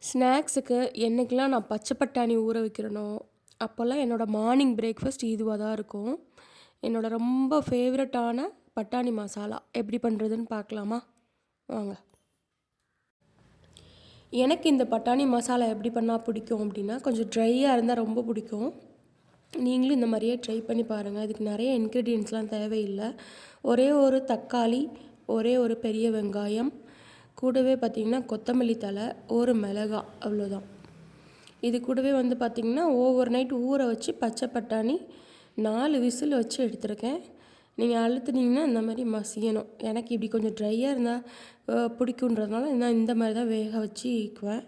ஸ்நாக்ஸுக்கு என்னைக்கெல்லாம் நான் பச்சை பட்டாணி ஊற வைக்கிறேனோ, அப்போல்லாம் என்னோடய மார்னிங் பிரேக்ஃபாஸ்ட் இதுவாக தான் இருக்கும். என்னோட ரொம்ப ஃபேவரட்டான பட்டாணி மசாலா எப்படி பண்ணுறதுன்னு பார்க்கலாமா? வாங்க. எனக்கு இந்த பட்டாணி மசாலா எப்படி பண்ணால் பிடிக்கும் அப்படின்னா, கொஞ்சம் ட்ரையாக இருந்தால் ரொம்ப பிடிக்கும். நீங்களும் இந்த மாதிரியே ட்ரை பண்ணி பாருங்கள். இதுக்கு நிறைய இன்க்ரீடியன்ட்ஸ்லாம் தேவையில்லை. ஒரே ஒரு தக்காளி, ஒரே ஒரு பெரிய வெங்காயம், கூடவே பார்த்திங்கன்னா கொத்தமல்லி தழை, ஒரு மிளகாய், அவ்வளோதான். இது கூடவே வந்து பார்த்திங்கன்னா ஓவர் நைட் ஊற வச்சு பச்சை பட்டாணி 4 விசில் வச்சு எடுத்திருக்கேன். நீங்கள் அழுத்துனீங்கன்னா இந்த மாதிரி மசியணும். எனக்கு இப்படி கொஞ்சம் ட்ரையாக இருந்தால் பிடிக்குன்றதுனால நான் இந்த மாதிரி தான் வேக வச்சுக்குவேன்.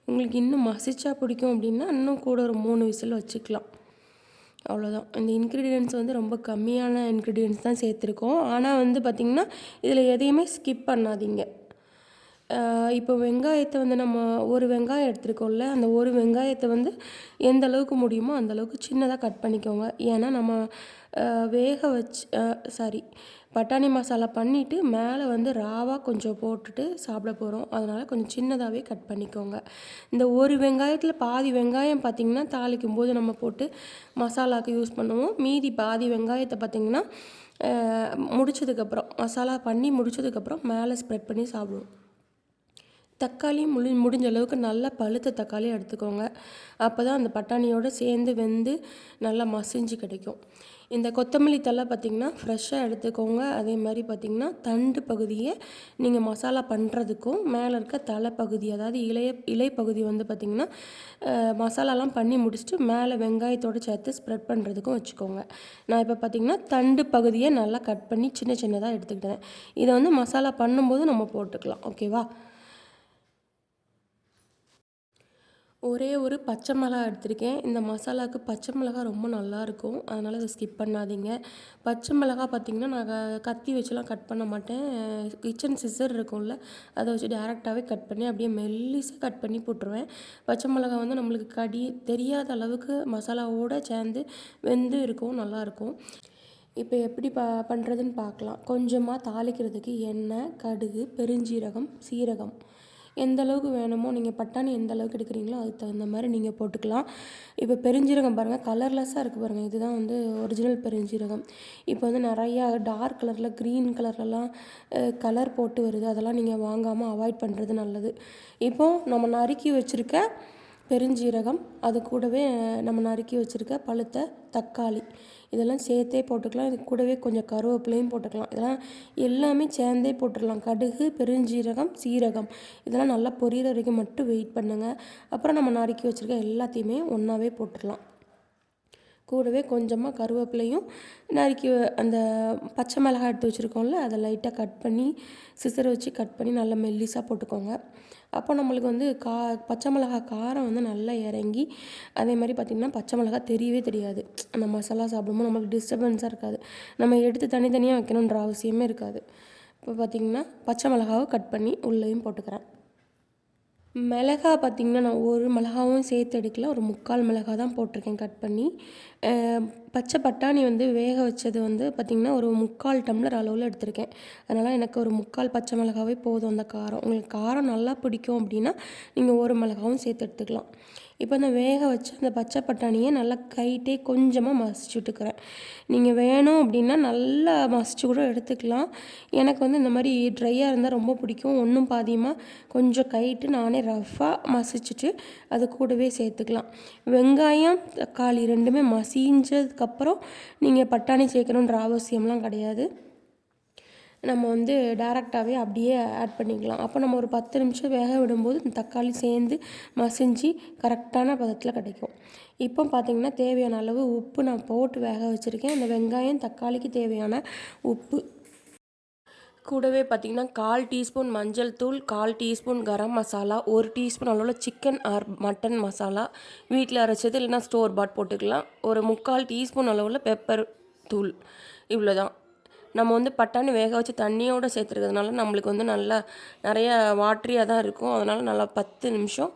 உங்களுக்கு இன்னும் மசிச்சா பிடிக்கும் அப்படின்னா இன்னும் கூட ஒரு 3 விசில் வச்சுக்கலாம். அவ்வளோதான். இந்த இன்க்ரீடியன்ட்ஸ் வந்து ரொம்ப கம்மியான இன்க்ரீடியன்ட்ஸ் தான் சேர்த்துருக்கோம். ஆனால் வந்து பார்த்திங்கன்னா இதில் எதையுமே ஸ்கிப் பண்ணாதீங்க. இப்போ வெங்காயத்தை வந்து நம்ம ஒரு வெங்காயம் எடுத்துருக்கோம்ல, அந்த ஒரு வெங்காயத்தை வந்து எந்த அளவுக்கு முடியுமோ அந்தளவுக்கு சின்னதாக கட் பண்ணிக்கோங்க. ஏன்னா நம்ம வேக வச்சு பட்டாணி மசாலா பண்ணிவிட்டு மேலே வந்து ராவாக கொஞ்சம் போட்டுட்டு சாப்பிட போகிறோம். அதனால் கொஞ்சம் சின்னதாகவே கட் பண்ணிக்கோங்க. இந்த ஒரு வெங்காயத்தில் பாதி வெங்காயம் பார்த்திங்கன்னா தாளிக்கும் போது நம்ம போட்டு மசாலாவுக்கு யூஸ் பண்ணுவோம். மீதி பாதி வெங்காயத்தை பார்த்திங்கன்னா முடிச்சதுக்கப்புறம் மசாலா பண்ணி முடிச்சதுக்கப்புறம் மேலே ஸ்ப்ரெட் பண்ணி சாப்பிடுவோம். தக்காளி முடிஞ்ச அளவுக்கு நல்லா பழுத்த தக்காளி எடுத்துக்கோங்க. அப்போ தான் அந்த பட்டாணியோடு சேர்ந்து வெந்து நல்லா மசிஞ்சு கிடைக்கும். இந்த கொத்தமல்லி தழை பார்த்திங்கன்னா ஃப்ரெஷ்ஷாக எடுத்துக்கோங்க. அதே மாதிரி பார்த்திங்கன்னா தண்டு பகுதியை நீங்கள் மசாலா பண்ணுறதுக்கும் மேலே இருக்க தலை பகுதி, அதாவது இலை பகுதி வந்து பார்த்திங்கன்னா மசாலாலாம் பண்ணி முடிச்சுட்டு மேலே வெங்காயத்தோடு சேர்த்து ஸ்ப்ரெட் பண்ணுறதுக்கும் வச்சுக்கோங்க. நான் இப்போ பார்த்திங்கன்னா தண்டு பகுதியை நல்லா கட் பண்ணி சின்ன சின்னதாக எடுத்துக்கிட்டேன். இதை வந்து மசாலா பண்ணும்போது நம்ம போட்டுக்கலாம். ஓகேவா? ஒரே ஒரு பச்சை மிளகா எடுத்திருக்கேன். இந்த மசாலாவுக்கு பச்சை மிளகா ரொம்ப நல்லாயிருக்கும். அதனால் இதை ஸ்கிப் பண்ணாதீங்க. பச்சை மிளகா பார்த்திங்கன்னா நான் கத்தி வச்சுலாம் கட் பண்ண மாட்டேன். கிச்சன் சிசர் இருக்கும்ல, அதை வச்சு டேரெக்டாகவே கட் பண்ணி அப்படியே மெல்லிசாக கட் பண்ணி போட்டுருவேன். பச்சை மிளகா வந்து நம்மளுக்கு தெரியாத அளவுக்கு மசாலாவோடு சேர்ந்து வெந்து இருக்கும், நல்லாயிருக்கும். இப்போ எப்படி பண்ணுறதுன்னு பார்க்கலாம். கொஞ்சமாக தாளிக்கிறதுக்கு எண்ணெய், கடுகு, பெருஞ்சீரகம், சீரகம் எந்த அளவுக்கு வேணுமோ நீங்கள் பட்டாணி எந்த அளவுக்கு எடுக்கிறீங்களோ அதுக்கு தகுந்த மாதிரி நீங்கள் போட்டுக்கலாம். இப்போ பெருஞ்சீரகம் பாருங்கள், கலர்லெஸ்ஸாக இருக்குது பாருங்கள். இதுதான் வந்து ஒரிஜினல் பெருஞ்சீரகம். இப்போ வந்து நிறையா டார்க் கலரில், க்ரீன் கலர்லலாம் கலர் போட்டு வருது. அதெல்லாம் நீங்கள் வாங்காமல் அவாய்ட் பண்ணுறது நல்லது. இப்போது நம்ம நறுக்கி வச்சுருக்க பெருஞ்சீரகம், அது கூடவே நம்ம நறுக்கி வச்சுருக்க பழுத்த தக்காளி, இதெல்லாம் சேர்த்தே போட்டுக்கலாம். இது கூடவே கொஞ்சம் கருவேப்பிலையும் போட்டுக்கலாம். இதெல்லாம் எல்லாமே சேர்ந்தே போட்டுடலாம். கடுகு, பெருஞ்சீரகம், சீரகம் இதெல்லாம் நல்லா பொரியிற வரைக்கும் மட்டும் வெயிட் பண்ணுங்கள். அப்புறம் நம்ம நறுக்கி வச்சுருக்க எல்லாத்தையுமே ஒன்றாவே போட்டுடலாம். கூடவே கொஞ்சமாக கருவேப்பிலையும் நறுக்கி அந்த பச்சை மிளகாய் எடுத்து வச்சுருக்கோம்ல, அதை லைட்டாக கட் பண்ணி சிசரை வச்சு கட் பண்ணி நல்லா மெல்லிசாக போட்டுக்கோங்க. அப்போ நம்மளுக்கு வந்து பச்சை மிளகாய் காரம் வந்து நல்லா இறங்கி, அதே மாதிரி பார்த்திங்கன்னா பச்சை மிளகாய் தெரியவே தெரியாது. அந்த மசாலா சாப்பிடும்போது நம்மளுக்கு டிஸ்டர்பன்ஸாக இருக்காது. நம்ம எடுத்து தனித்தனியாக வைக்கணுன்ற அவசியமே இருக்காது. இப்போ பார்த்திங்கன்னா பச்சை மிளகாவை கட் பண்ணி உள்ளேயும் போட்டுக்கிறேன். மிளகா பார்த்திங்கன்னா நான் ஒரு மிளகாவும் சேர்த்து எடுக்கல, ஒரு 3/4 மிளகா தான் போட்டிருக்கேன் கட் பண்ணி. பச்சை பட்டாணி வந்து வேக வச்சது வந்து பார்த்திங்கன்னா ஒரு 3/4 டம்ளர் அளவில் எடுத்திருக்கேன். அதனால் எனக்கு ஒரு 3/4 பச்சை மிளகாவே போதும் அந்த காரம். உங்களுக்கு காரம் நல்லா பிடிக்கும் அப்படின்னா நீங்கள் ஒரு மிளகாவும் சேர்த்து எடுத்துக்கலாம். இப்போ அந்த வேக வச்சு அந்த பச்சை பட்டாணியை நல்லா கைட்டே கொஞ்சமாக மசிச்சு விட்டுக்கிறேன். நீங்கள் வேணும் அப்படின்னா நல்லா மசிச்சு கூட எடுத்துக்கலாம். எனக்கு வந்து இந்த மாதிரி ட்ரையாக இருந்தால் ரொம்ப பிடிக்கும். ஒன்றும் பாதியமாக கொஞ்சம் கைட்டு நானே ரஃப்பாக மசிச்சுட்டு அது கூடவே சேர்த்துக்கலாம். வெங்காயம், தக்காளி ரெண்டுமே மசிஞ்சதுக்கப்புறம் நீங்கள் பட்டாணி சேர்க்கணுன்ற அவசியம்லாம் கிடையாது. நம்ம வந்து டேரெக்டாகவே அப்படியே ஆட் பண்ணிக்கலாம். அப்போ நம்ம ஒரு 10 நிமிஷம் வேக விடும்போது இந்த தக்காளி சேர்ந்து மசிஞ்சு கரெக்டான பதத்தில் கிடைக்கும். இப்போ பார்த்திங்கன்னா தேவையான அளவு உப்பு நான் போட்டு வேக வச்சுருக்கேன். அந்த வெங்காயம், தக்காளிக்கு தேவையான உப்பு, கூடவே பார்த்திங்கன்னா 1/4 டீஸ்பூன் மஞ்சள் தூள், 1/4 டீஸ்பூன் கரம் மசாலா, 1 டீஸ்பூன் அளவில் சிக்கன் ஆர் மட்டன் மசாலா, வீட்டில் அரைச்சது இல்லைனா ஸ்டோர் பாட் போட்டுக்கலாம். ஒரு 3/4 டீஸ்பூன் அளவில் பெப்பர் தூள், இவ்வளோ தான். நம்ம வந்து பட்டாணி வேக வச்சு தண்ணியோடு சேர்த்துருக்கிறதுனால நம்மளுக்கு வந்து நல்லா நிறையா வாட்டரியாக தான் இருக்கும். அதனால் நல்லா 10 நிமிஷம்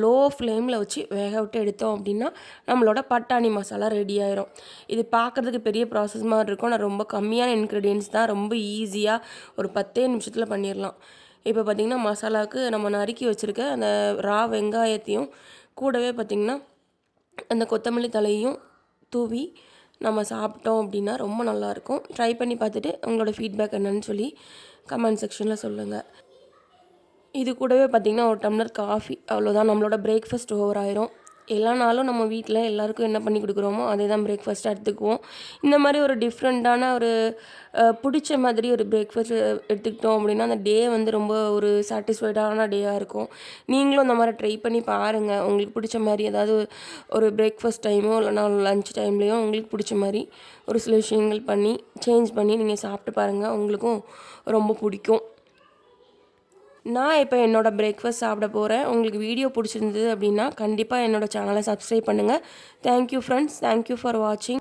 லோ ஃப்ளேமில் வச்சு வேக விட்டு எடுத்தோம் அப்படின்னா நம்மளோட பட்டாணி மசாலா ரெடி ஆயிரும். இது பார்க்குறதுக்கு பெரிய ப்ராசஸ் மாதிரி இருக்கும். நான் ரொம்ப கம்மியான இன்க்ரீடியன்ஸ் தான், ரொம்ப ஈஸியாக ஒரு 10 நிமிஷத்தில் பண்ணிடலாம். இப்போ பார்த்திங்கன்னா மசாலாவுக்கு நம்ம நறுக்கி வச்சுருக்க அந்த ரா வெங்காயத்தையும் கூடவே பார்த்திங்கன்னா அந்த கொத்தமல்லி தலையையும் தூவி நம்ம சாப்பிட்டோம் அப்படின்னா ரொம்ப நல்லாயிருக்கும். ட்ரை பண்ணி பார்த்துட்டு உங்களோட ஃபீட்பேக் என்னன்னு சொல்லி கமெண்ட் செக்ஷனில் சொல்லுங்கள். இது கூடவே பார்த்திங்கன்னா ஒரு டம்ளர் காஃபி, அவ்வளோதான். நம்மளோட பிரேக்ஃபாஸ்ட் ஓவர் ஆயிரும். எல்லா நாளும் நம்ம வீட்டில் எல்லாருக்கும் என்ன பண்ணி கொடுக்குறோமோ அதே தான் பிரேக்ஃபாஸ்ட்டாக எடுத்துக்குவோம். இந்த மாதிரி ஒரு டிஃப்ரெண்ட்டான ஒரு பிடிச்ச மாதிரி ஒரு பிரேக்ஃபாஸ்ட் எடுத்துக்கிட்டோம் அப்படின்னா அந்த டே வந்து ரொம்ப ஒரு சாட்டிஸ்ஃபைடான டேயாக இருக்கும். நீங்களும் இந்த மாதிரி ட்ரை பண்ணி பாருங்கள். உங்களுக்கு பிடிச்ச மாதிரி ஏதாவது ஒரு பிரேக்ஃபாஸ்ட் டைமோ இல்லைனா லன்ச் டைம்லேயோ உங்களுக்கு பிடிச்ச மாதிரி ஒரு சில விஷயங்கள் பண்ணி சேஞ்ச் பண்ணி நீங்கள் சாப்பிட்டு பாருங்கள். உங்களுக்கும் ரொம்ப பிடிக்கும். நான் இப்போ என்னோடய பிரேக்ஃபாஸ்ட் சாப்பிட போகிறேன். உங்களுக்கு வீடியோ பிடிச்சிருந்தது அப்படின்னா கண்டிப்பாக என்னோடய சேனலை சப்ஸ்கிரைப் பண்ணுங்கள். Thank you friends. தேங்க்யூ ஃபார் வாட்சிங்.